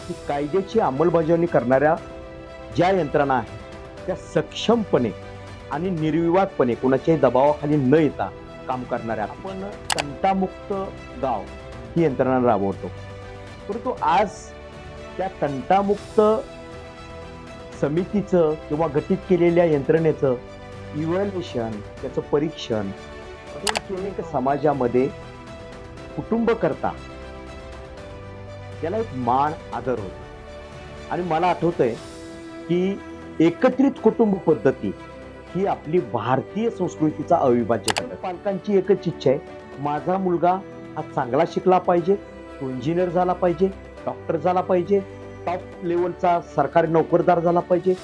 की कायद्याची अंमलबजावणी करणाऱ्या ज्या यंत्रणा आहेत त्या सक्षमपणे आणि निर्विवादपणे कोणाच्याही दबावाखाली न येता काम करणाऱ्या आपण तंटामुक्त गाव ही यंत्रणा राबवतो. परंतु आज त्या तंटामुक्त समितीचं किंवा गठीत केलेल्या यंत्रणेचं इव्हॅल्युएशन, त्याचं परीक्षण अनेक समाजामध्ये कुटुंब करता त्याला एक मान आदर होतो. आणि मला आठवतंय की एकत्रित कुटुंब पद्धती ही आपली भारतीय संस्कृतीचा अविभाज्य घटक. पालकांची एकच इच्छा आहे, माझा मुलगा हा चांगला शिकला पाहिजे, तो इंजिनियर झाला पाहिजे, डॉक्टर झाला पाहिजे, टॉप लेवलचा सरकारी नोकरदार झाला पाहिजे.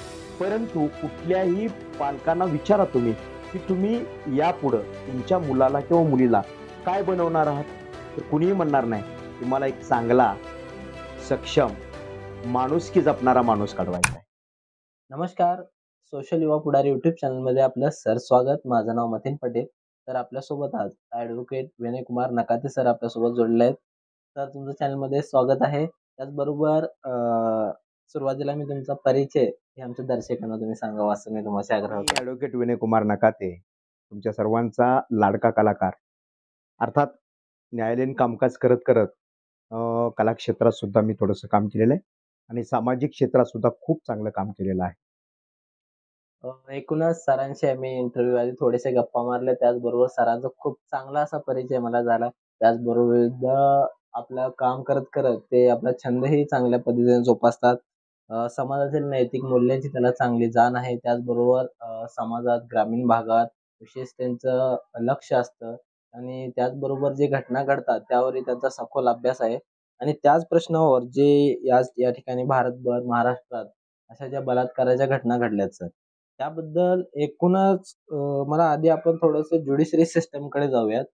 परंतु कुठल्याही पालकांना विचारा तुम्ही की तुम्ही यापुढं तुमच्या मुलाला किंवा मुलीला काय बनवणार आहात, तर कुणीही म्हणणार नाही की मला एक चांगला सक्षम माणुसकी जपणारा माणूस घडवायचा आहे. नमस्कार. सोशल युवा पुढारी युट्यूब चॅनलमध्ये आपलं सर स्वागत. माझं नाव मतीन पटेल. तर आपल्यासोबत आज ॲडव्होकेट विनय कुमार नकाते सर आपल्यासोबत जोडले आहेत. तर तुमचं चॅनलमध्ये स्वागत आहे. त्याचबरोबर सुरुवातीला मी तुमचा परिचय हे आमच्या दर्शकांना तुम्ही सांगावा असं मी तुम्हाला आग्रह करतो. ॲडव्होकेट विनय कुमार नकाते, तुमच्या सर्वांचा लाडका कलाकार. अर्थात न्यायालयीन कामकाज करत करत कला क्षेत्रात सुद्धा मी थोडंसं काम केलेलं आहे आणि सामाजिक क्षेत्रात सुद्धा खूप चांगलं काम केलेलं आहे. एकूणच सरांशी आम्ही इंटरव्ह्यू आधी थोडेसे गप्पा मारले. त्याचबरोबर सरांचा खूप चांगला असा परिचय मला झाला. त्याचबरोबर आपलं काम करत करत ते आपला छंदही चांगल्या पद्धतीने जोपासतात. समाजातील नैतिक मूल्यांची त्यांना चांगली जाण आहे. त्याचबरोबर समाजात ग्रामीण भागात विशेष त्यांचं लक्ष असतं आणि त्याचबरोबर जे घटना घडतात त्यावरही त्यांचा सखोल अभ्यास आहे आणि त्याच प्रश्नावर जे या ठिकाणी भारतभर, महाराष्ट्रात अशा ज्या बलात्काराच्या घटना घडल्यात सर, त्याबद्दल एकूणच मला आधी आपण थोडंसं ज्युडिशरी सिस्टमकडे जाऊयात.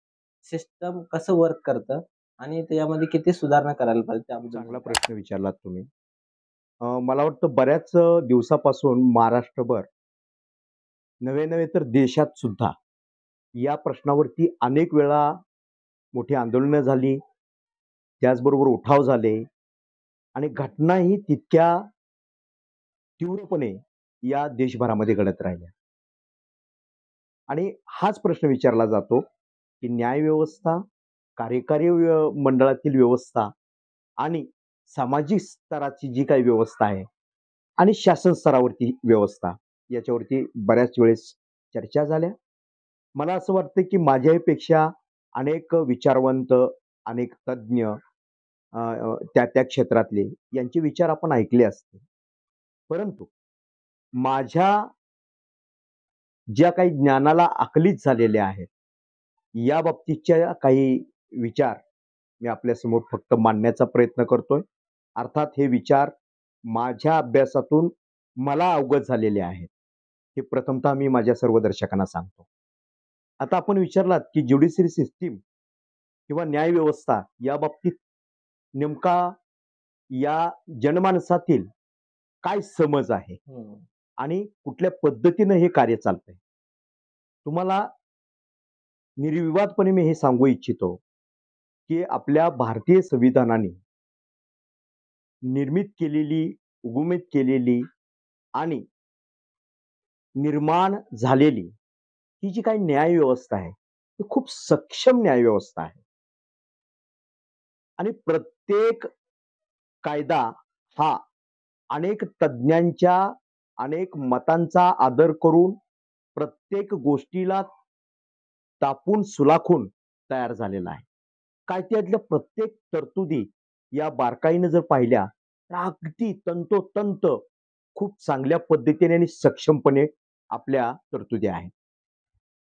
सिस्टम कसं वर्क करतं आणि त्यामध्ये किती सुधारणा करायला पाहिजे त्याबद्दल चांगला प्रश्न विचारलात तुम्ही. मला वाटतं बऱ्याच दिवसापासून महाराष्ट्रभर नव्हे नव्हे तर देशात सुद्धा या प्रश्नावरती अनेक वेळा मोठी आंदोलनं झाली, त्याचबरोबर उठाव झाले आणि घटनाही तितक्या तीव्रपणे या देशभरामध्ये घडत राहिल्या. आणि हाच प्रश्न विचारला जातो की न्यायव्यवस्था, कार्यकारी मंडळातील व्यवस्था आणि सामाजिक स्तराची जी काही व्यवस्था आहे आणि शासन स्तरावरती व्यवस्था, याच्यावरती बऱ्याच वेळेस चर्चा झाल्या. मला असं वाटतं की माझ्यापेक्षा अनेक विचारवंत, अनेक तज्ज्ञ त्या त्या क्षेत्रातले यांचे विचार आपण ऐकले असते. परंतु माझ्या ज्या काही ज्ञानाला आकलित झालेल्या आहेत, या बाबतीतच्या काही विचार मी आपल्यासमोर फक्त मांडण्याचा प्रयत्न करतोय. अर्थात हे विचार माझ्या अभ्यासातून मला अवगत झालेले आहेत. हे प्रथमतः मी माझ्या सर्व दर्शकांना सांगतो. आता आपण विचारलात की ज्युडिशरी सिस्टीम किंवा न्यायव्यवस्था या बाबतीत नेमका या जनमानसातील काय समज आहे आणि कुठल्या पद्धतीनं हे कार्य चालतंय. तुम्हाला निर्विवादपणे मी हे सांगू इच्छितो की आपल्या भारतीय संविधानाने निर्मित केलेली, उगमित केलेली आणि निर्माण झालेली ही जी काही न्यायव्यवस्था आहे ती खूप सक्षम न्यायव्यवस्था आहे. आणि प्रत्येक कायदा हा अनेक तज्ञांच्या, अनेक मतांचा आदर करून प्रत्येक गोष्टीला तापून सुलाखून तयार झालेला आहे. कायद्यातल्या प्रत्येक तरतुदी या बारकाईने जर पाहिल्या तर अगदी तंतोतंत खूप चांगल्या पद्धतीने आणि सक्षमपणे आपल्या तरतुदी आहेत.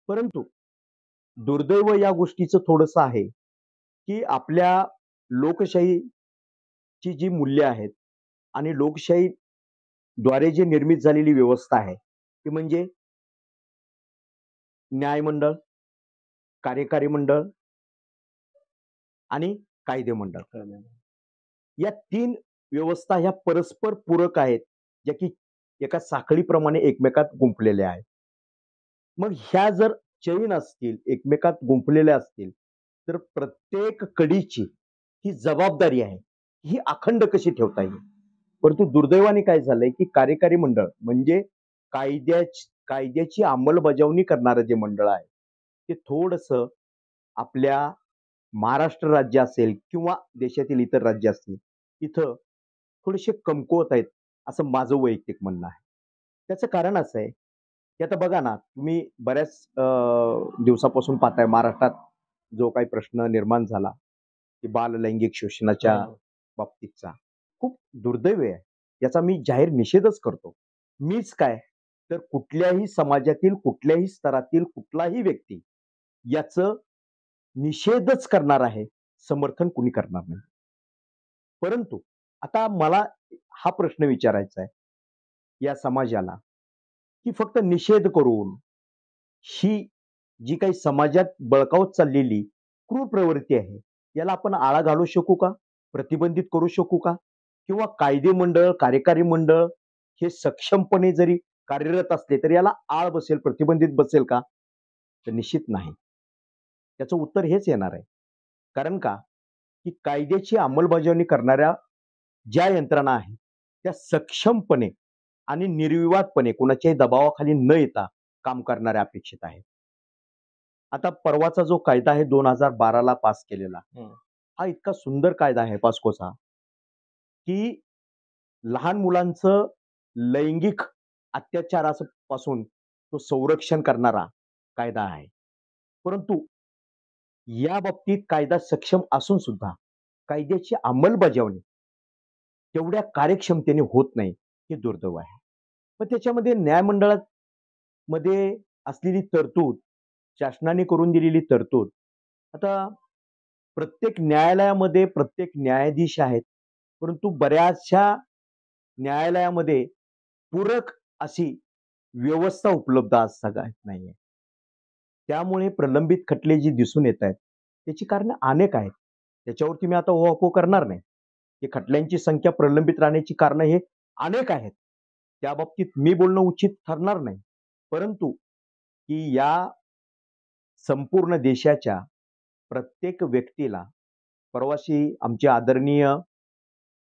परंतु दुर्दैव या गोष्टीचं थोडंसं आहे की आपल्या लोकशाहीची जी मूल्य आहेत आणि लोकशाहीद्वारे जी निर्मित झालेली व्यवस्था आहे ती म्हणजे न्यायमंडळ, कार्यकारी मंडळ आणि कायदे मंडळ. या तीन व्यवस्था ह्या परस्पर पूरक आहेत, ज्या की एका साखळीप्रमाणे एकमेकात गुंफलेल्या आहेत. मग ह्या जर चैन असतील, एकमेकात गुंफलेल्या असतील, तर प्रत्येक कडीची ही जबाबदारी आहे ही अखंड कशी ठेवता येईल. परंतु दुर्दैवाने काय झालंय, की कार्यकारी मंडळ म्हणजे कायद्याची अंमलबजावणी करणारं जे मंडळ आहे, ते थोडंसं आपल्या महाराष्ट्र राज्य असेल किंवा देशातील इतर राज्य असतील, इथं थोडेसे कमकुवत आहेत, असं माझं वैयक्तिक म्हणणं आहे. त्याचं कारण असं आहे, की आता बघा ना, तुम्ही बऱ्याच दिवसापासून पाहताय महाराष्ट्रात जो काही प्रश्न निर्माण झाला, की बाललैंगिक शोषणाच्या हं. बाबतीतचा, खूप दुर्दैवी आहे. याचा मी जाहीर निषेधच करतो. मीच काय, तर कुठल्याही समाजातील, कुठल्याही स्तरातील कुठलाही व्यक्ती याचं निषेधच करणार आहे, समर्थन कुणी करणार नाही. परंतु आता मला हा प्रश्न विचारायचा आहे या समाजाला, की फक्त निषेध करून ही जी काही समाजात बळकावत चाललेली क्रूर प्रवृत्ती आहे, याला आपण आळा घालू शकू का? प्रतिबंधित करू शकू का? किंवा कायदे मंडळ, कार्यकारी मंडळ हे सक्षमपणे जरी कार्यरत असले, तर याला आळ बसेल, प्रतिबंधित बसेल का? तर निश्चित नाही. त्याचं उत्तर हेच येणार आहे. कारण का? की कायद्याची अंमलबजावणी करणाऱ्या ज्या यंत्रणा आहेत, त्या सक्षमपणे आणि निर्विवादपणे कोणाच्याही दबावाखाली न येता काम करणाऱ्या अपेक्षित आहेत. आता परवाचा जो कायदा आहे 2012 ला पास केलेला, हं. हा इतका सुंदर कायदा आहे पॉस्कोचा, की लहान मुलांचं लैंगिक अत्याचारापासून तो संरक्षण करणारा कायदा आहे. परंतु या बाबतीत कायदा सक्षम असून सुद्धा कायद्याची अंमलबजावणी तेवढ्या कार्यक्षमतेने होत नाही, हे दुर्दैव आहे. मग त्याच्यामध्ये न्यायमंडळामध्ये असलेली तरतूद, शासनाने करून दिलेली तरतूद, आता प्रत्येक न्यायालयामध्ये प्रत्येक न्यायाधीश आहेत, परंतु बऱ्याचशा न्यायालयामध्ये पूरक अशी व्यवस्था उपलब्ध आज सगळ्यात नाहीये. त्यामुळे प्रलंबित खटले जे दिसून येत आहेत, त्याची कारणं अनेक आहेत. त्याच्यावरती मी आता ओहापोह करणार नाही. की खटल्यांची संख्या प्रलंबित राहण्याची कारणं हे अनेक आहेत. त्याबाबतीत मी बोलणं उचित ठरणार नाही. परंतु की या संपूर्ण देशाच्या प्रत्येक व्यक्तीला परवाशी आमचे आदरणीय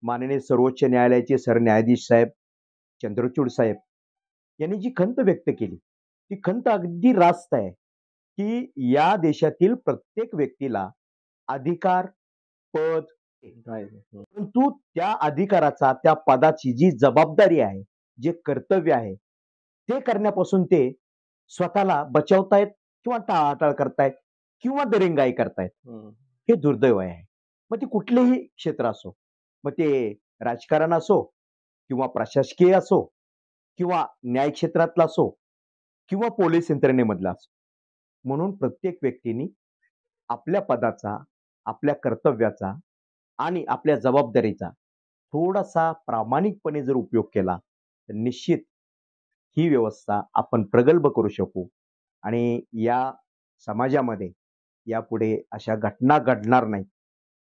माननीय सर्वोच्च न्यायालयाचे सरन्यायाधीश साहेब चंद्रचूड साहेब यांनी जी खंत व्यक्त केली, ती खंत अगदी रास्त आहे, की या देशातील प्रत्येक व्यक्तीला अधिकार, पद पाहिजे. हं. परंतु त्या अधिकाराचा, त्या पदाची जी जबाबदारी आहे, जे कर्तव्य आहे, ते करण्यापासून ते स्वतःला बचावतायत किंवा टाळाटाळ करतायत किंवा दिरंगाई करतायत. हं. हे दुर्दैव आहे. मग ते कुठलेही क्षेत्र असो. मग ते राजकारण असो किंवा प्रशासकीय असो किंवा न्याय क्षेत्रातला असो किंवा पोलीस यंत्रणेमधला असो. म्हणून प्रत्येक व्यक्तीने आपल्या पदाचा, आपल्या कर्तव्याचा आणि आपल्या जबाबदारीचा थोडासा प्रामाणिकपणे जर उपयोग केला, तर निश्चित ही व्यवस्था आपण प्रगल्भ करू शकू आणि या समाजामध्ये यापुढे अशा घटना घडणार नाहीत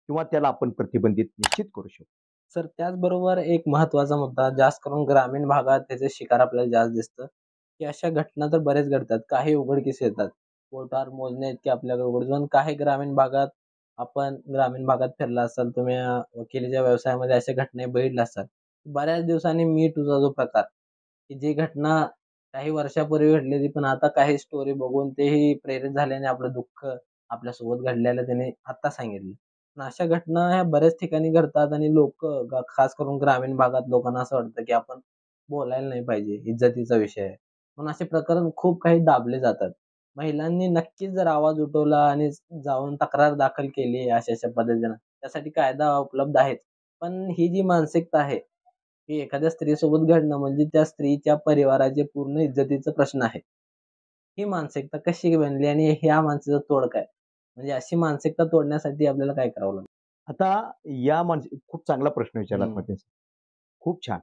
किंवा त्याला आपण प्रतिबंधित निश्चित करू शकू. सर त्याचबरोबर एक महत्त्वाचा मुद्दा जास्त करून ग्रामीण भागात त्याचे शिकार आपल्याला जास्त दिसतं, की अशा घटना तर बरेच घडतात. काही उघडकीस येतात. बोटावर मोजण्याइतके आपल्याकडे उघडकीस पण काही ग्रामीण भागात आपण ग्रामीण भागात फिरला असाल, तुम्ही वकिलीच्या व्यवसायामध्ये अशा घटना बघितल्या असाल. बऱ्याच दिवसांनी मी टूचा जो प्रकार, की जी घटना काही वर्षापूर्वी घडलेली, पण आता काही स्टोरी बघून तेही प्रेरित झाल्याने आपलं दुःख आपल्यासोबत घडलेलं त्याने आत्ता सांगितलं. पण अशा घटना ह्या बऱ्याच ठिकाणी घडतात आणि लोकं खास करून ग्रामीण भागात लोकांना असं वाटतं, की आपण बोलायला नाही पाहिजे, इज्जतीचा विषय आहे. म्हणून असे प्रकरण खूप काही दाबले जातात. महिलांनी नक्कीच जर आवाज उठवला आणि जाऊन तक्रार दाखल केली अशा-अशा पद्धतीनं, त्यासाठी कायदा उपलब्ध आहेच. पण ही जी मानसिकता आहे, की एखाद्या स्त्रीसोबत घडणं म्हणजे त्या स्त्रीच्या परिवाराचे पूर्ण इज्जतीचा प्रश्न आहे. ही मानसिकता कशी बनली आणि ह्या माणसाचा तोड काय? म्हणजे अशी मानसिकता तोडण्यासाठी आपल्याला काय करावं लागेल? आता या खूप चांगला प्रश्न विचारलात हं. मध्येच. खूप छान.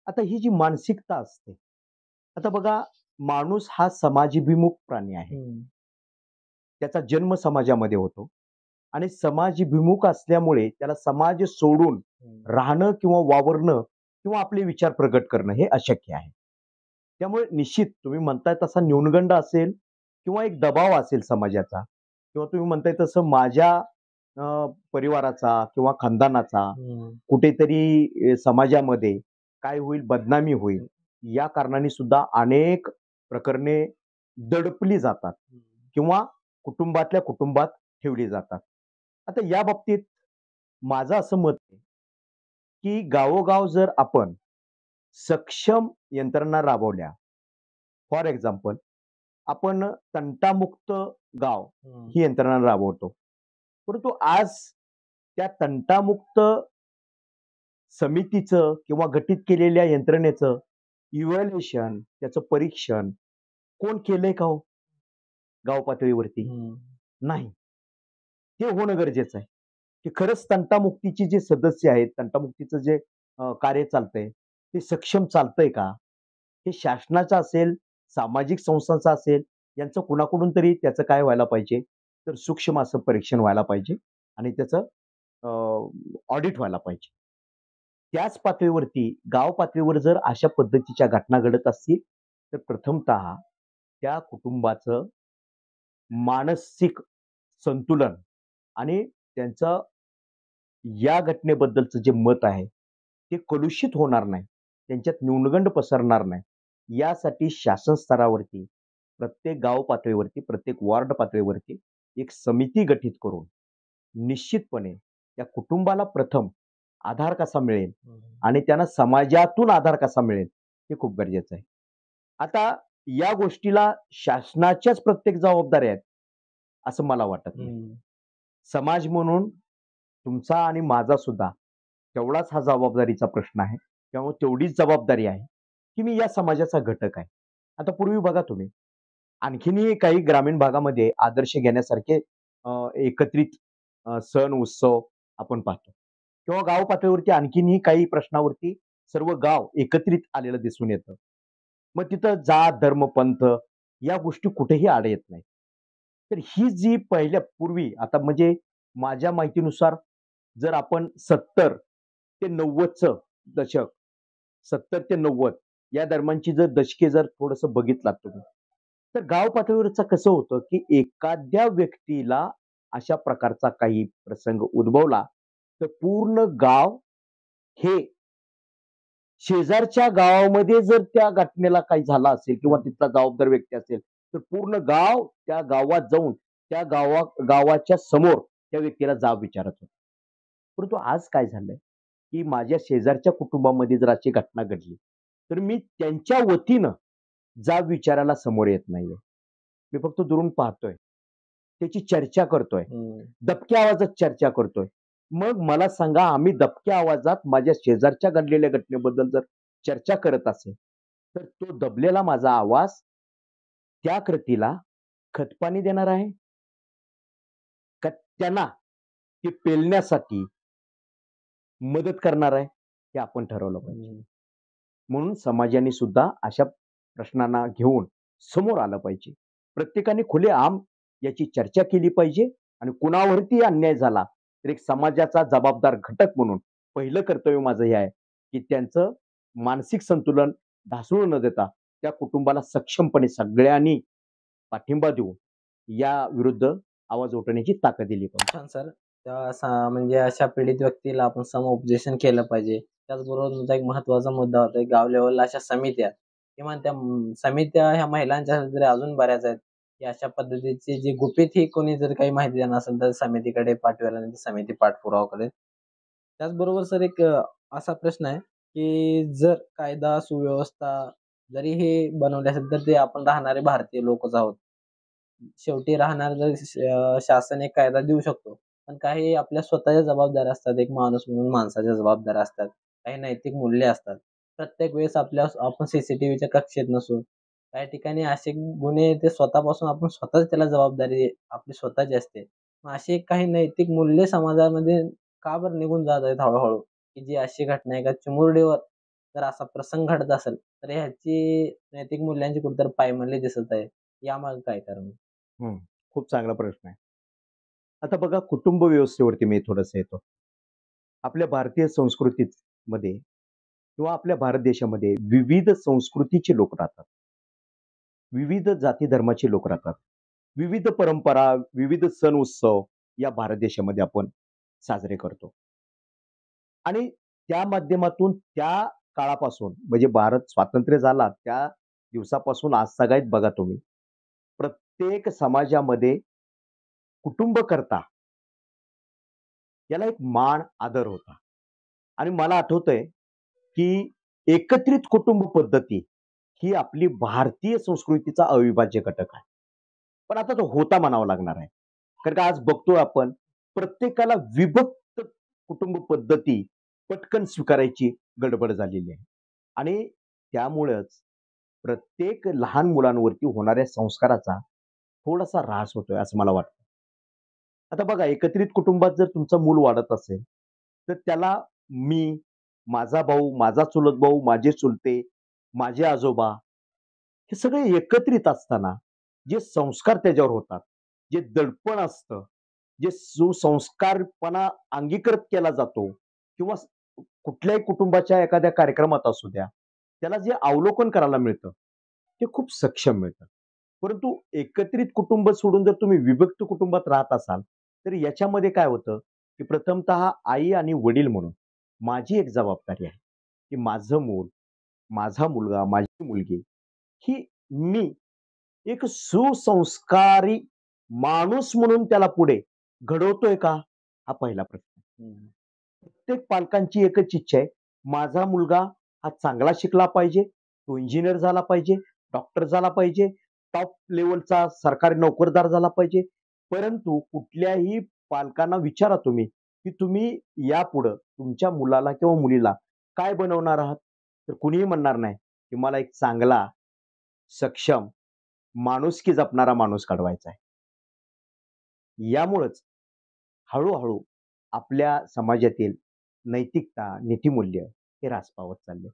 आता ही जी मानसिकता असते, आता बघा माणूस हा समाजाभिमुख प्राणी आहे. हं. त्याचा जन्म समाजामध्ये होतो आणि समाजाभिमुख असल्यामुळे त्याला समाज सोडून हं. राहणं किंवा वावरणं किंवा आपले विचार प्रगट करणं हे अशक्य आहे. त्यामुळे निश्चित तुम्ही म्हणताय तसा न्यूनगंड असेल किंवा एक दबाव असेल समाजाचा किंवा तुम्ही म्हणताय तसं माझ्या परिवाराचा किंवा खानदानाचा हम्म. कुठेतरी समाजामध्ये काय होईल, बदनामी होईल, या कारणाने सुद्धा अनेक प्रकरणे दडपली जातात किंवा कुटुंबातल्या कुटुंबात ठेवली जातात. आता या बाबतीत माझं असं मत आहे, की गावोगाव जर आपण सक्षम यंत्रणा राबवल्या, फॉर एक्झाम्पल आपण तंटामुक्त गाव हम्म. ही यंत्रणा राबवतो. परंतु आज त्या तंटामुक्त समितीचं किंवा गठीत केलेल्या यंत्रणेचं इव्हॅल्युएशन, त्याचं परीक्षण कोण केलंय का हो गाव पातळीवरती? हम्म. नाही. ते होणं गरजेचं आहे, की खरंच तंटामुक्तीचे जे सदस्य आहेत, तंटामुक्तीचं जे कार्य चालतंय, ते सक्षम चालतंय का? हे शासनाचं असेल, सामाजिक संस्थांचं असेल, यांचं कुणाकडून तरी त्याचं काय व्हायला पाहिजे, तर सूक्ष्म असं परीक्षण व्हायला पाहिजे आणि त्याचं ऑडिट व्हायला पाहिजे. त्याच पातळीवरती गाव पातळीवर जर अशा पद्धतीच्या घटना घडत असतील, तर प्रथमतः त्या कुटुंबाचं मानसिक संतुलन आणि त्यांचं या घटनेबद्दलचं जे मत आहे, ते कलुषित होणार नाही. त्यांच्यात न्यूनगंड पसरणार नाही. यासाठी शासन स्तरावरती, प्रत्येक गाव पातळीवरती, प्रत्येक वॉर्ड पातळीवरती एक समिती गठीत करून निश्चितपणे त्या कुटुंबाला प्रथम आधार कसा मिळेल हम्म. आणि त्यांना समाजातून आधार कसा मिळेल, हे खूप गरजेचं आहे. आता या गोष्टीला शासनाच्याच प्रत्येक जबाबदाऱ्या आहेत, असं मला वाटत नाही. हम्म. समाज म्हणून तुमचा आणि माझा सुद्धा तेवढाच हा जबाबदारीचा प्रश्न आहे किंवा तेवढीच जबाबदारी आहे, की मी या समाजाचा घटक आहे. आता पूर्वी बघा तुम्ही, आणखीनही काही ग्रामीण भागामध्ये आदर्श घेण्यासारखे एकत्रित सण उत्सव आपण पाहतो किंवा गाव पातळीवरती आणखीनही काही प्रश्नावरती सर्व गाव एकत्रित आलेलं दिसून येतं. मग तिथं जात, धर्म, पंथ या गोष्टी कुठेही आड येत नाही. तर ही जी पहिल्या पूर्वी आता म्हणजे माझ्या माहितीनुसार जर आपण 70 ते 90चं दशक, 70 ते 90 या दरम्यानची जर दशके जर थोडंसं बघितलात तुम्ही, तर गाव पातळीवरचं कसं होतं, की एखाद्या व्यक्तीला अशा प्रकारचा काही प्रसंग उद्भवला, तर पूर्ण गाव हे शेजारच्या गावामध्ये जर त्या घटनेला काही झालं असेल किंवा तिथला जबाबदार व्यक्ती असेल, तर पूर्ण गाव त्या गावात जाऊन त्या गावाच्या समोर त्या व्यक्तीला जाब विचारत होतं. परंतु आज काय झालंय, की माझ्या शेजारच्या कुटुंबामध्ये जर अशी घटना घडली, तर मी त्यांच्या वतीनं जाब विचारायला समोर येत नाहीये. मी फक्त दुरून पाहतोय. त्याची चर्चा करतोय. हम्म. दबक्या आवाजात चर्चा करतोय. मग मला सांगा, आम्ही दबक्या आवाजात माझ्या शेजारच्या घडलेल्या घटनेबद्दल जर चर्चा करत असेल, तर तो दबलेला माझा आवाज त्या कृतीला खतपाणी देणार आहे का त्यांना ते पेलण्यासाठी मदत करणार आहे, हे आपण ठरवलं पाहिजे. हम्म. म्हणून समाजाने सुद्धा अशा प्रश्नांना घेऊन समोर आलं पाहिजे. प्रत्येकाने खुलेआम याची चर्चा केली पाहिजे आणि कुणावरती अन्याय झाला, तर एक समाजाचा जबाबदार घटक म्हणून पहिलं कर्तव्य माझं हे आहे, की त्यांचं मानसिक संतुलन ढासळू न देता त्या कुटुंबाला सक्षमपणे सगळ्यांनी पाठिंबा देऊन या विरुद्ध आवाज उठवण्याची ताकद दिली पाहिजे. छान सर. म्हणजे अशा पीडित व्यक्तीला आपण समुपदेशन केलं पाहिजे. त्याचबरोबर तुमचा एक महत्त्वाचा मुद्दा होता, की गाव लेव्हलला अशा समित्या किंवा त्या समित्या ह्या महिलांच्या तरी अजून बऱ्याच आहेत, की अशा पद्धतीची जी गुपित ही कोणी जर काही माहिती देणार असेल, तर समितीकडे पाठवायला आणि ती समिती पाठपुरावा करेल. त्याचबरोबर सर एक असा प्रश्न आहे, की जर कायदा सुव्यवस्था जरी हे बनवले असेल, तर ते आपण राहणारे भारतीय लोकच आहोत. शेवटी राहणार जर शासन एक कायदा देऊ शकतो. पण काही आपल्या स्वतःच्या जबाबदाऱ्या असतात. एक माणूस म्हणून माणसाच्या जबाबदाऱ्या असतात. काही नैतिक मूल्य असतात. प्रत्येक वेळेस आपण सीसीटीव्हीच्या कक्षेत नसू. काही ठिकाणी असे गुन्हे ते स्वतःपासून आपण स्वतःच त्याला जबाबदारी आपली स्वतःची असते. मग अशी काही नैतिक मूल्य समाजामध्ये का बरं निघून जात आहेत हळू की जी अशी घटना आहे का चिमुरडीवर जर असा प्रसंग घडत असेल, तर ह्याची नैतिक मूल्यांची कुठेतरी पायमल्ली दिसत आहे. यामागे काय कारण? हं, खूप चांगला प्रश्न आहे. आता बघा कुटुंब व्यवस्थेवरती मी थोडंसं येतो. आपल्या भारतीय संस्कृतीमध्ये किंवा आपल्या भारत देशामध्ये विविध संस्कृतीचे लोक राहतात. विविध जाती धर्माचे लोक राहतात. विविध परंपरा, विविध सण उत्सव या भारत देशामध्ये आपण साजरे करतो. आणि त्या माध्यमातून त्या काळापासून म्हणजे भारत स्वातंत्र्य झाला त्या दिवसापासून आज सगळ्यात बघा तुम्ही, प्रत्येक समाजामध्ये कुटुंबकर्ता याला एक मान, आदर होता. आणि मला आठवतंय, की एकत्रित कुटुंब पद्धती ही आपली भारतीय संस्कृतीचा अविभाज्य घटक आहे. पण आता तो होता म्हणावा लागणार आहे. कारण का आज बघतोय आपण प्रत्येकाला विभक्त कुटुंब पद्धती पटकन स्वीकारायची गडबड झालेली आहे. आणि त्यामुळेच प्रत्येक लहान मुलांवरती होणाऱ्या संस्काराचा थोडासा ऱ्हास होतोय असं मला वाटतं. आता बघा एकत्रित कुटुंबात जर तुमचं मूल वाढत असेल, तर त्याला मी, माझा भाऊ, माझा चुलत भाऊ, माझे चुलते, माझे आजोबा हे सगळे एकत्रित असताना जे संस्कार त्याच्यावर होतात, जे दडपण असतं, जे सुसंस्कारपणा अंगीकृत केला जातो किंवा कुठल्याही कुटुंबाच्या एखाद्या कार्यक्रमात असू द्या, त्याला जे अवलोकन करायला मिळतं, ते खूप सक्षम मिळतं. परंतु एकत्रित कुटुंब सोडून जर तुम्ही विभक्त कुटुंबात राहत असाल, तर याच्यामध्ये काय होतं, की प्रथमतः आई आणि वडील म्हणून माझी एक जबाबदारी आहे, की माझं मूल, माझा मुलगा, माझी मुलगी ही मी एक सुसंस्कारी माणूस म्हणून त्याला पुढे घडवतोय का? हा पहिला प्रश्न. हम्म. प्रत्येक पालकांची एकच इच्छा आहे, माझा मुलगा हा चांगला शिकला पाहिजे, तो इंजिनिअर झाला पाहिजे, डॉक्टर झाला पाहिजे, टॉप लेव्हलचा सरकारी नोकरदार झाला पाहिजे. परंतु कुठल्याही पालकांना विचारा तुम्ही, की तुम्ही यापुढं तुमच्या मुलाला किंवा मुलीला काय बनवणार आहात? तर कुणीही म्हणणार नाही, की मला एक चांगला, सक्षम, माणुसकी जपणारा माणूस घडवायचा आहे. यामुळंच हळू-हळू आपल्या समाजातील नैतिकता, नीतिमूल्य हे ह्रास पावत चालले.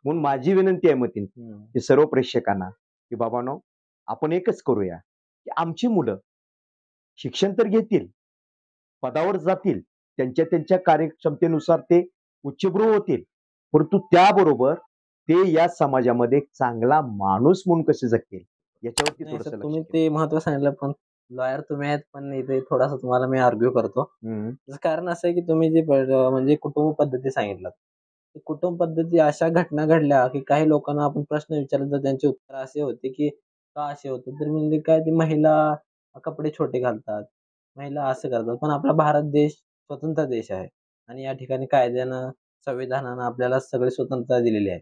म्हणून माझी विनंती आहे मतीन, हम्म. की सर्व प्रेक्षकांना, की बाबांनो, आपण एकच करूया, की आमची मुलं शिक्षण तर घेतील, पदावर जातील, त्यांच्या त्यांच्या कार्यक्षमतेनुसार ते उच्चभ्रू होतील. परंतु त्याबरोबर ते या समाजामध्ये एक चांगला माणूस म्हणून कसे जगतील, याच्यावरती नाही सर, थोडंसं लक्ष तुम्ही ठेवू. ते महत्व सांगितलं, पण लॉयर तुम्ही आहेत, पण इथे थोडासा तुम्हाला मी आर्ग्यू करतो. हं. त्याचं कारण असं आहे, की तुम्ही जे म्हणजे कुटुंब पद्धती सांगितलं, कुटुंब पद्धती अशा घटना घडल्या, की काही लोकांना आपण प्रश्न विचारले तर त्यांची उत्तर असे होते, की का असे होते? तर म्हणजे काय, ती महिला कपडे छोटे घालतात, महिला असं करतात. पण आपला भारत देश स्वतंत्र देश आहे आणि या ठिकाणी कायद्यानं, संविधानानं आपल्याला सगळी स्वतंत्रता दिलेली आहे.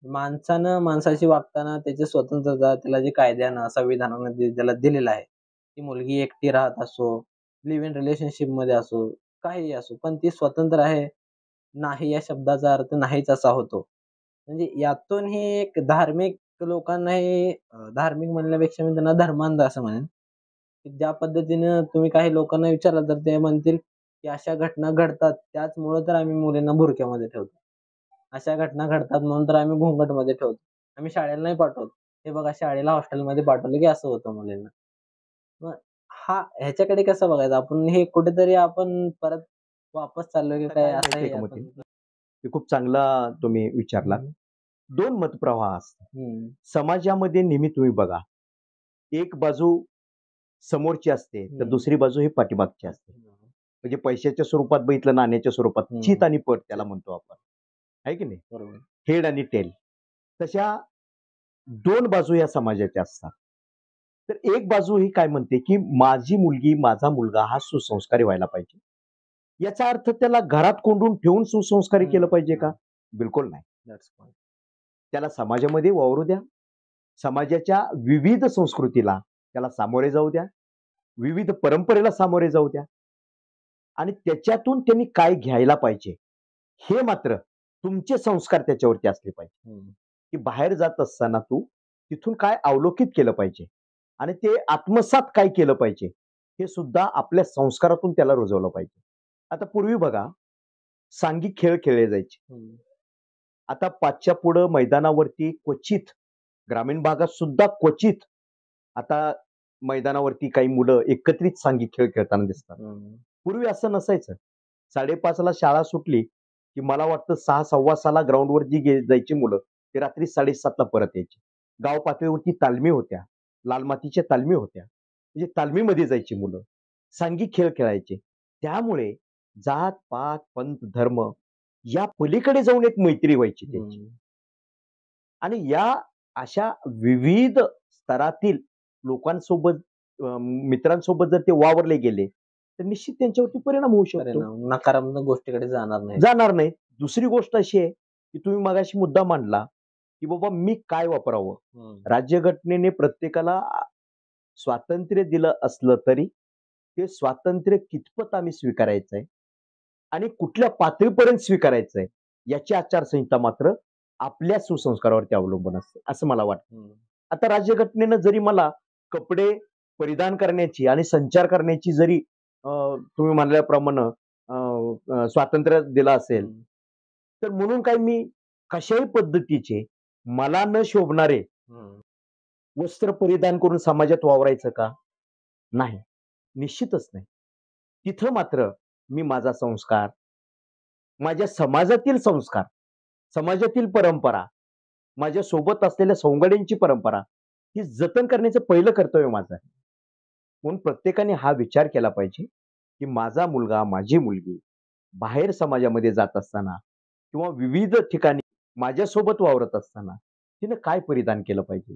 माणसानं माणसाशी वागताना त्याची स्वतंत्रता त्याला जे कायद्यानं, संविधानानं त्याला दिलेलं आहे. ती मुलगी एकटी राहत असो, लिव्ह इन रिलेशनशिपमध्ये असो, काहीही असो, पण ती स्वतंत्र आहे. नाही या शब्दाचा अर्थ नाहीच असा होतो. म्हणजे यातून हे एक धार्मिक लोकांना हे धार्मिक म्हणण्यापेक्षा मी त्यांना धर्मांध असं म्हणेन, की ज्या पद्धतीनं तुम्ही काही लोकांना विचारलं तर ते म्हणतील, की अशा घटना घडतात त्याचमुळं तर आम्ही मुलींना बुरख्यामध्ये ठेवतो. अशा घटना घडतात म्हणून तर आम्ही घुंगटमध्ये ठेवतो. आम्ही शाळेला नाही पाठवत. हे बघा शाळेला हॉस्टेलमध्ये पाठवलं की असं होतं मुलींना. मग ह्याच्याकडे कसं बघायचं आपण, हे कुठेतरी आपण परत वापस चाललोय की आता काय काय असं माहितीये हे का आपण. मतीन, हे खूप चांगला तुम्ही विचारलात. हं, 2 मतप्रवाह असतात. हं, समाजामध्ये नेहमी तुम्ही बघा, एक बाजू समोरची असते, तर हं. दुसरी बाजू ही पाठीमागची असते. म्हणजे पैशाच्या स्वरूपात बघितलं, नाण्याच्या स्वरूपात चित हं. आणि पट त्याला म्हणतो आपण. आहे की नाही? बरोबर. हेड आणि टेल. तशा 2 बाजू या समाजाच्या असतात. तर एक बाजू ही काय म्हणते, की माझी मुलगी, माझा मुलगा हा सुसंस्कारी व्हायला पाहिजे. याचा अर्थ त्याला घरात कोंडून ठेवून सुसंस्कारी केलं पाहिजे का? नाही. बिलकुल नाही. That's point. त्याला समाजामध्ये वावरू द्या. समाजाच्या विविध संस्कृतीला त्याला सामोरे जाऊ द्या. विविध परंपरेला सामोरे जाऊ द्या. आणि त्याच्यातून त्यांनी काय घ्यायला पाहिजे, हे मात्र तुमचे संस्कार त्याच्यावरती असले पाहिजे, हं. की बाहेर जात असताना तू तिथून काय अवलोकित केलं पाहिजे आणि ते आत्मसात काय केलं पाहिजे, हे सुद्धा आपल्या संस्कारातून त्याला रुजवलं पाहिजे. आता पूर्वी बघा, सांघिक खेळ खेळले जायचे. हं. आता 5च्या पुढं मैदानावरती क्वचित, ग्रामीण भागात सुद्धा क्वचित आता मैदानावरती काही मुलं एकत्रित सांघिक खेळ खेळताना दिसतात. हं. पूर्वी असं नसायचं. 5:30ला शाळा सुटली, की मला वाटतं 6, 6:15ला ग्राउंडवर जी जायची मुलं, ते रात्री 7:30ला परत यायची. गाव पातळीवरती तालमी होत्या. लाल मातीच्या तालमी होत्या. म्हणजे तालमीमध्ये जायची मुलं. सांघिक खेळ खेळायचे. त्यामुळे जात, पात, पंथ, धर्म या पलीकडे जाऊन एक मैत्री व्हायची त्यांची. हम्म. आणि या अशा विविध स्तरातील लोकांसोबत मित्रांसोबत जर ते वावरले गेले, तर निश्चित त्यांच्यावरती परिणाम होऊ शकतो. परिणाम नकारात्मक गोष्टीकडे जाणार नाही. जाणार नाही. दुसरी गोष्ट अशी आहे, की तुम्ही मगाशी मुद्दा मांडला, की बाबा मी काय वापरावं? हम्म. राज्यघटनेने प्रत्येकाला स्वातंत्र्य दिलं असलं तरी ते स्वातंत्र्य कितपत आम्ही स्वीकारायचंय आणि कुठल्या पातळीपर्यंत स्वीकारायचंय याची आचारसंहिता मात्र आपल्या सुसंस्कारावरती अवलंबून असते, असं मला वाटतं. हम्म. आता राज्यघटनेनं जरी मला कपडे परिधान करण्याची आणि संचार करण्याची जरी तुम्ही म्हणल्याप्रमाणे स्वातंत्र्य दिलं असेल, हम्म. तर म्हणून काय मी कशाही पद्धतीचे मला न शोभणारे हम्म. वस्त्र परिधान करून समाजात वावरायचं का? नाही, निश्चितच नाही. तिथं मात्र मी माझा संस्कार, माझ्या समाजातील संस्कार, समाजातील परंपरा, माझ्या सोबत असलेल्या सवंगड्यांची परंपरा ही जतन करण्याचं पहिलं कर्तव्य माझं आहे. म्हणून प्रत्येकाने हा विचार केला पाहिजे, की माझा मुलगा, माझी मुलगी बाहेर समाजामध्ये जात असताना किंवा विविध ठिकाणी माझ्यासोबत वावरत असताना तिनं काय परिधान केलं पाहिजे,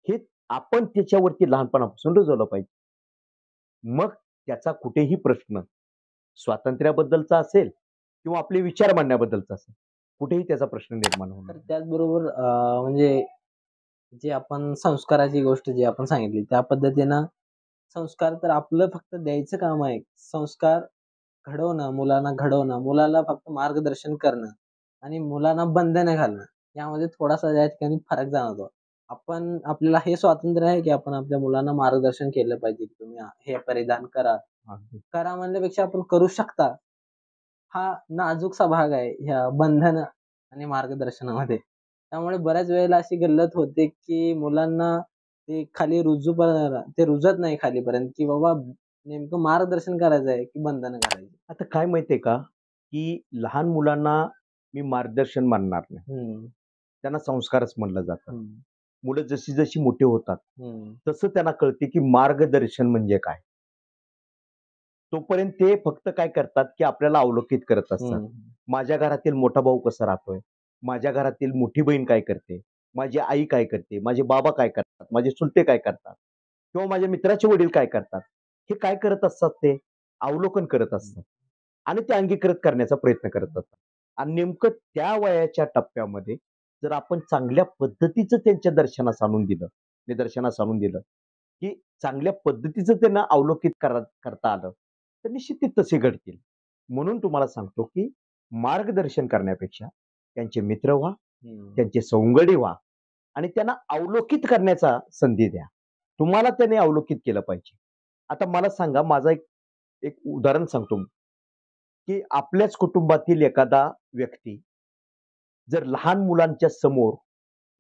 हे आपण त्याच्यावरती लहानपणापासून रुजवलं पाहिजे. मग त्याचा कुठेही प्रश्न स्वातंत्र्याबद्दलचा असेल किंवा आपले विचार मांडण्याबद्दलचा असेल, कुठेही त्याचा प्रश्न निर्माण होणार तर नाही. त्याचबरोबर म्हणजे जे आपण संस्काराची गोष्ट जी आपण सांगितली त्या पद्धतीनं संस्कार तर आपलं फक्त द्यायचं काम आहे. संस्कार घडवणं, मुलांना घडवणं, मुलाला फक्त मार्गदर्शन करणं आणि मुलांना बंधनं घालणं यामध्ये थोडासा या ठिकाणी फरक जाणवतो. आपण आपल्याला हे स्वातंत्र्य आहे, की आपण आपल्या मुलांना मार्गदर्शन केलं पाहिजे, की तुम्ही हे परिधान करा. अगदी. करा म्हणल्यापेक्षा आपण करू शकता. हा नाजूकसा भाग आहे ह्या बंधन आणि मार्गदर्शनामध्ये. त्यामुळे बऱ्याच वेळेला अशी गल्लत होते, की मुलांना ते खाली ते रुजत नाही खालीपर्यंत, की बाबा नेमकं मार्गदर्शन करायचं आहे, की बंधनं घालायची. आता काय माहितीये का, की लहान मुलांना मी मार्गदर्शन मानणार नाही. हं, त्यांना संस्कारच म्हणलं जातं. हं, मुलं जशी जशी मोठी होतात, हं, तसं त्यांना कळते की मार्गदर्शन म्हणजे काय. तोपर्यंत ते फक्त काय करतात, की आपल्याला अवलोकित करत असतात. हं, माझ्या घरातील मोठा भाऊ कसा राहतोय, माझ्या घरातील मोठी बहीण काय करते, माझी आई काय करते, माझे बाबा काय करतात, माझे चुलते काय करतात किंवा माझ्या मित्राचे वडील काय करतात. हे काय करत असतात ते अवलोकन करत असतात आणि ते अंगीकृत करण्याचा प्रयत्न करत असतात. आणि नेमकं त्या वयाच्या टप्प्यामध्ये जर आपण चांगल्या पद्धतीचं त्यांच्या निदर्शनास आणून दिलं, की चांगल्या पद्धतीचं त्यांना अवलोकित करता आलं, तर निश्चित ते तसे घडतील. म्हणून तुम्हाला सांगतो, की मार्गदर्शन करण्यापेक्षा त्यांचे मित्र व्हा, हं. त्यांचे सवंगडी व्हा आणि त्यांना अवलोकित करण्याचा संधी द्या. तुम्हाला त्याने अवलोकित केलं पाहिजे. आता मला सांगा, माझं एक एक उदाहरण सांगतो, की आपल्याच कुटुंबातील एखादा व्यक्ती जर लहान मुलांच्या समोर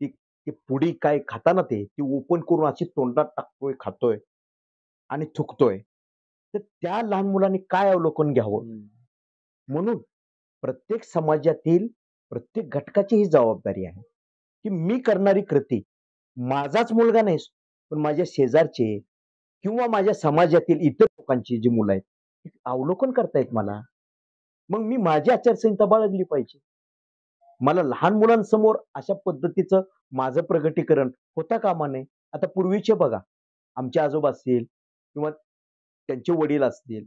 ती ती पुडी काय खाताना ती ओपन करून अशी तोंडात टाकतोय, खातोय आणि थुंकतोय, तर त्या लहान मुलांनी काय अवलोकन घ्यावं? हं. म्हणून प्रत्येक समाजातील प्रत्येक घटकाची ही जबाबदारी आहे, की मी करणारी कृती माझाच मुलगा नाही, पण माझ्या शेजारचे किंवा माझ्या समाजातील इतर लोकांची जी मुलं आहेत, ती अवलोकन करतायत मला. मग मी माझी आचारसंहिता बाळगली पाहिजे. मला लहान मुलांसमोर अशा पद्धतीचं माझं प्रगटीकरण होता कामा नये. आता पूर्वीचे बघा, आमचे आजोबा असतील किंवा त्यांचे वडील असतील,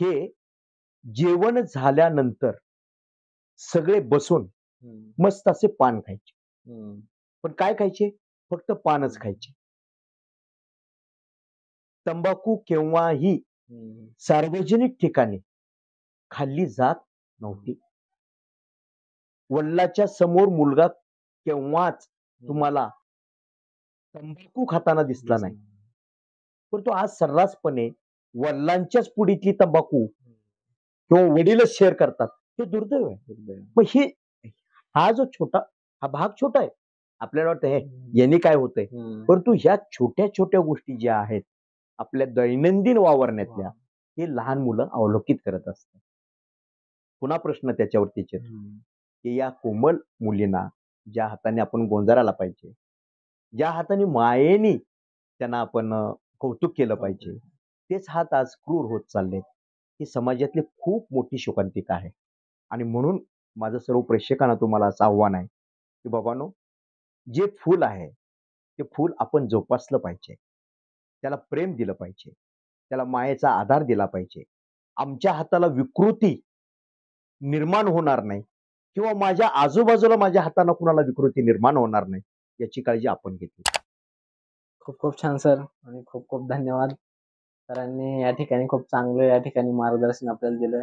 हे जेवण झाल्यानंतर सगळे बसून हं, मस्त असे पान खायचे. हं, पण काय खायचे? फक्त पानच खायचे. तंबाखू केव्हाही हं, सार्वजनिक ठिकाणी खाल्ली जात नव्हती. वडिलांच्या समोर मुलगा केव्हाच तुम्हाला तंबाखू खाताना दिसला नाही. परंतु आज सर्रासपणे वडिलांच्याच पुडीतली तंबाखू किंवा वडीलच शेअर करतात. हे दुर्दैव आहे. मग हा जो हा भाग छोटा आहे. आपल्याला वाटतं हे याने काय होतंय? हं. परंतु ह्या छोट्या-छोट्या गोष्टी ज्या आहेत, आपल्या दैनंदिन वावरण्यातल्या, हे लहान मुलं अवलोकित करत असतात. पुन्हा प्रश्न त्याच्यावरतीच येतो, हं. की या कोमल मुलींना ज्या हाताने आपण गोंजाराला पाहिजे, ज्या हाताने मायेने त्यांना आपण कौतुक केलं पाहिजे, तेच हात आज क्रूर होत चाललेत. ही समाजातली खूप मोठी शोकांतिका आहे. आणि म्हणून माझं सर्व प्रेक्षकांना तुम्हाला असं आव्हान आहे, की बाबांनो, जे फूल आहे, ते फूल आपण जोपासलं पाहिजे. त्याला प्रेम दिलं पाहिजे. त्याला मायेचा आधार दिला पाहिजे. आमच्या हाताला विकृती निर्माण होणार नाही किंवा माझ्या आजूबाजूला माझ्या हाताने कुणाला विकृती निर्माण होणार नाही, याची काळजी आपण घेतली. खूप खूप छान सर आणि खूप खूप धन्यवाद. सरांनी या ठिकाणी खूप चांगलं या ठिकाणी मार्गदर्शन आपल्याला दिलं.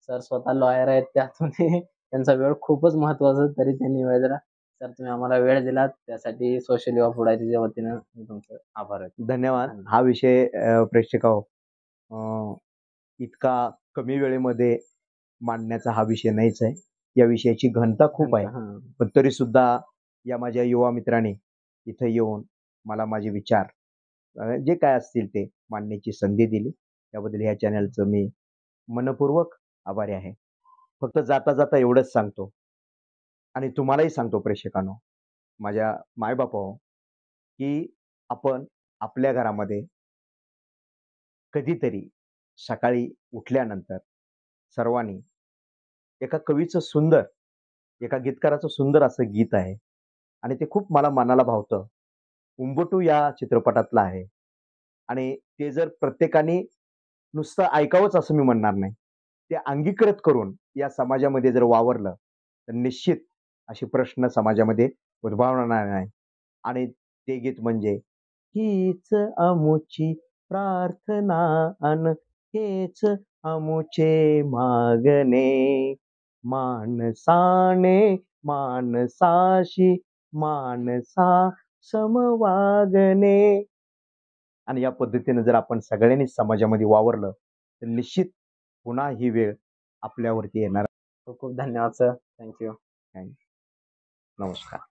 सर स्वतः लॉयर आहेत त्यातूनही त्यांचा वेळ खूपच महत्त्वाचा तरी त्यांनी वेळ दिला. सर तुम्ही आम्हाला वेळ दिलात त्यासाठी सोशल युवा पुढारीच्या वतीनं मी तुमचं आभार व्यक्त धन्यवाद. धन्यवाद. हा विषय प्रेक्षकाहो, अ, इतका कमी वेळेमध्ये मांडण्याचा हा विषय नाहीच आहे. या विषयाची घनता खूप आहे. हां. पण तरीसुद्धा या माझ्या युवा मित्रांनी इथं येऊन मला माझे विचार जे काय असतील ते मांडण्याची संधी दिली. त्याबद्दल ह्या चॅनलचं मी मनःपूर्वक आभारी आहे. फक्त जाता-जाता एवढंच सांगतो आणि तुम्हालाही सांगतो प्रेक्षकांनो, माझ्या मायबापाहो, की आपण आपल्या घरामध्ये कधीतरी सकाळी उठल्यानंतर सर्वांनी एका कवीचं सुंदर, एका गीतकाराचं सुंदर असं गीत आहे आणि ते खूप मला मनाला भावतं. उंबटू या चित्रपटातलं आहे आणि ते जर प्रत्येकाने नुसतं ऐकावंच असं मी म्हणणार नाही. ते अंगीकृत करून या समाजामध्ये जर वावरलं, तर निश्चित असे प्रश्न समाजामध्ये उद्भवणार नाही. आणि ते गीत म्हणजे हीच अमुची प्रार्थना अन हेच अमुचे मागणे, माणसाने माणसाशी माणसा समवागणे. आणि या पद्धतीने जर आपण सगळ्यांनी समाजामध्ये वावरलं, तर निश्चित पुन्हा ही वेळ आपल्यावरती येणार खूप खूप धन्यवाद सर. Thank you. आहे. नमस्कार.